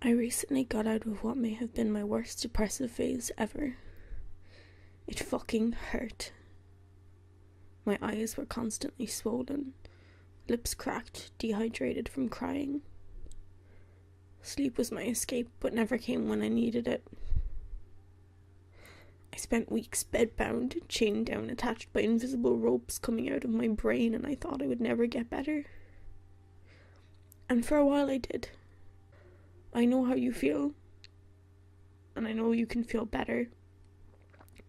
I recently got out of what may have been my worst depressive phase ever. It fucking hurt. My eyes were constantly swollen, lips cracked, dehydrated from crying. Sleep was my escape, but never came when I needed it. I spent weeks bedbound, chained down, attached by invisible ropes coming out of my brain, and I thought I would never get better. And for a while I did. I know how you feel, and I know you can feel better.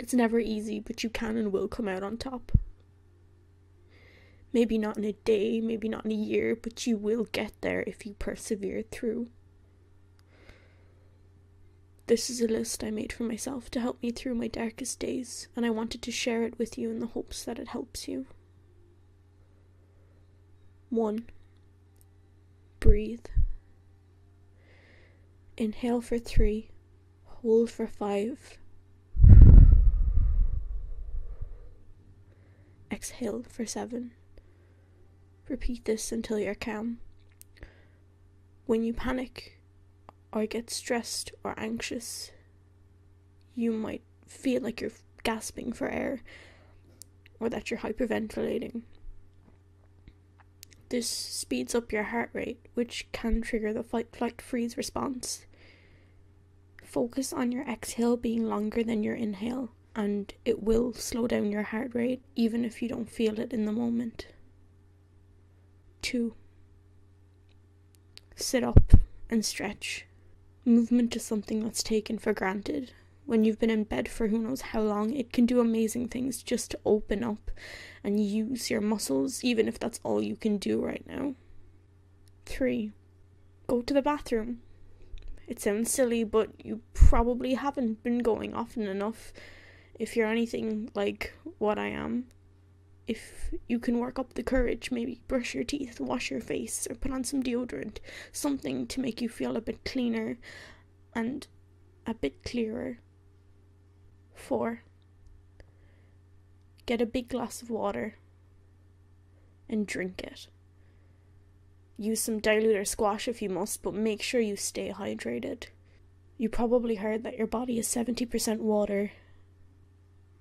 It's never easy, but you can and will come out on top. Maybe not in a day, maybe not in a year, but you will get there if you persevere through. This is a list I made for myself to help me through my darkest days, and I wanted to share it with you in the hopes that it helps you. 1. Breathe. Inhale for 3, hold for 5, exhale for 7. Repeat this until you're calm. When you panic or get stressed or anxious, you might feel like you're gasping for air or that you're hyperventilating. This speeds up your heart rate, which can trigger the fight, flight, freeze response. Focus on your exhale being longer than your inhale, and it will slow down your heart rate even if you don't feel it in the moment. 2. Sit up and stretch. Movement is something that's taken for granted. When you've been in bed for who knows how long, it can do amazing things just to open up and use your muscles, even if that's all you can do right now. 3. Go to the bathroom. It sounds silly, but you probably haven't been going often enough if you're anything like what I am. If you can work up the courage, maybe brush your teeth, wash your face, or put on some deodorant, something to make you feel a bit cleaner and a bit clearer. 4. Get a big glass of water and drink it. Use some dilute or squash if you must, but make sure you stay hydrated. You probably heard that your body is 70% water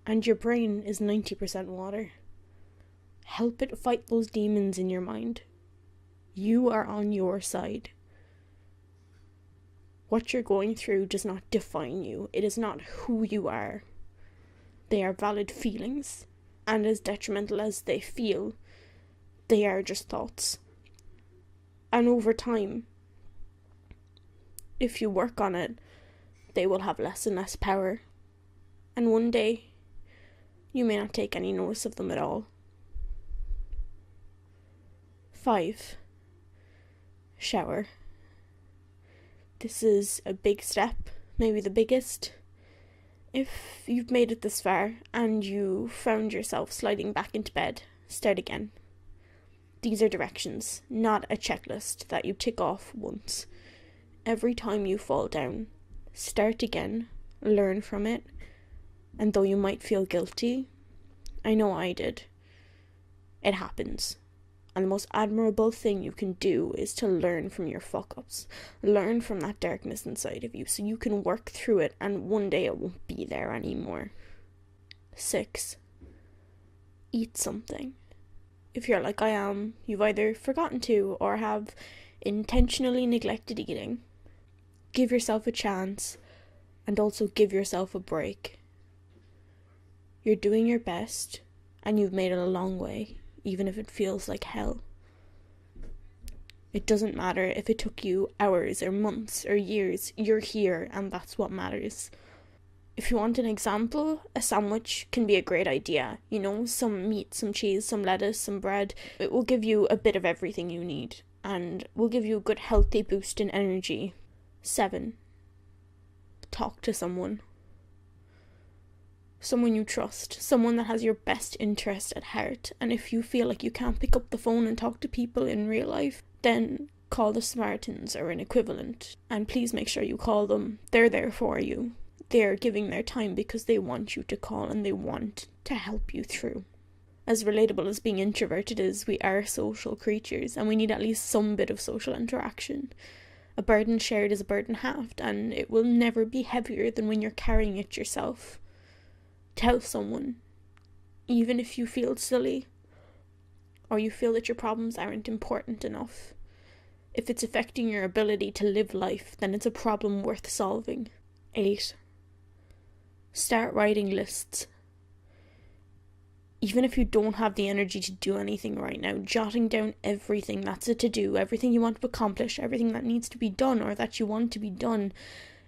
and your brain is 90% water. Help it fight those demons in your mind. You are on your side. What you're going through does not define you. It is not who you are. They are valid feelings, and as detrimental as they feel, they are just thoughts. And over time, if you work on it, they will have less and less power. And one day, you may not take any notice of them at all. 5. Shower. This is a big step, maybe the biggest. If you've made it this far and you found yourself sliding back into bed, start again. These are directions, not a checklist that you tick off once. Every time you fall down, start again, learn from it, and though you might feel guilty, I know I did, it happens. And the most admirable thing you can do is to learn from your fuck-ups. Learn from that darkness inside of you so you can work through it and one day it won't be there anymore. 6. Eat something. If you're like I am, you've either forgotten to or have intentionally neglected eating. Give yourself a chance and also give yourself a break. You're doing your best and you've made it a long way, even if it feels like hell. It doesn't matter if it took you hours or months or years, you're here and that's what matters. If you want an example, a sandwich can be a great idea. You know, some meat, some cheese, some lettuce, some bread. It will give you a bit of everything you need and will give you a good healthy boost in energy. 7. Talk to someone. Someone you trust, someone that has your best interest at heart, and if you feel like you can't pick up the phone and talk to people in real life, then call the Samaritans or an equivalent, and please make sure you call them. They're there for you. They're giving their time because they want you to call and they want to help you through. As relatable as being introverted is, we are social creatures and we need at least some bit of social interaction. A burden shared is a burden halved, and it will never be heavier than when you're carrying it yourself. Tell someone, even if you feel silly, or you feel that your problems aren't important enough. If it's affecting your ability to live life, then it's a problem worth solving. 8. Start writing lists. Even if you don't have the energy to do anything right now, jotting down everything that's a to-do, everything you want to accomplish, everything that needs to be done or that you want to be done,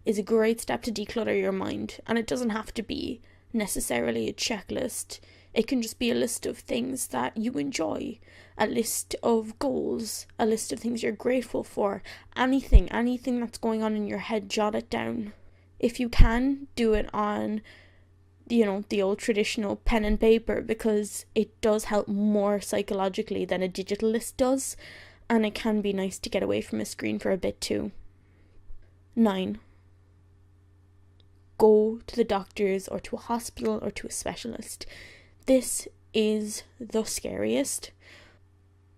is a great step to declutter your mind. And it doesn't have to be necessarily a checklist. It can just be a list of things that you enjoy, a list of goals, a list of things you're grateful for, anything that's going on in your head, jot it down. If you can, do it on, the old traditional pen and paper, because it does help more psychologically than a digital list does, and it can be nice to get away from a screen for a bit too. 9. Go to the doctors or to a hospital or to a specialist. This is the scariest,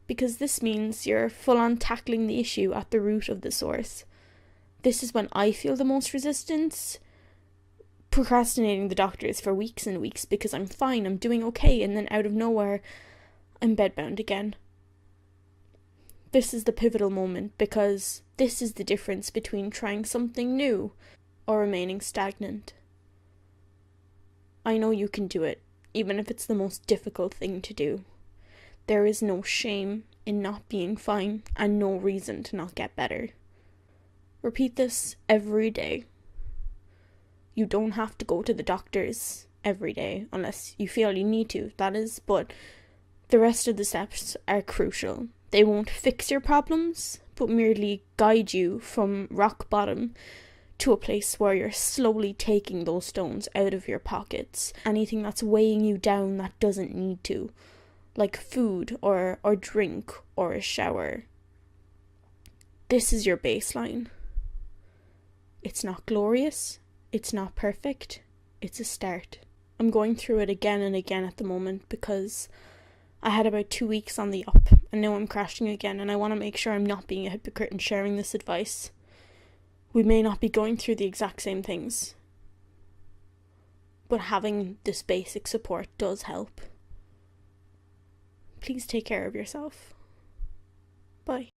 because this means you're full on tackling the issue at the root of the source. This is when I feel the most resistance, procrastinating the doctors for weeks and weeks because I'm fine, I'm doing okay, and then out of nowhere, I'm bedbound again. This is the pivotal moment, because this is the difference between trying something new or remaining stagnant. I know you can do it, even if it's the most difficult thing to do. There is no shame in not being fine, and no reason to not get better. Repeat this every day. You don't have to go to the doctors every day unless you feel you need to, that is, but the rest of the steps are crucial. They won't fix your problems, but merely guide you from rock bottom to a place where you're slowly taking those stones out of your pockets. Anything that's weighing you down that doesn't need to, like food or drink or a shower. This is your baseline. It's not glorious, it's not perfect, it's a start. I'm going through it again and again at the moment because I had about 2 weeks on the up and now I'm crashing again, and I want to make sure I'm not being a hypocrite and sharing this advice. We may not be going through the exact same things, but having this basic support does help. Please take care of yourself. Bye.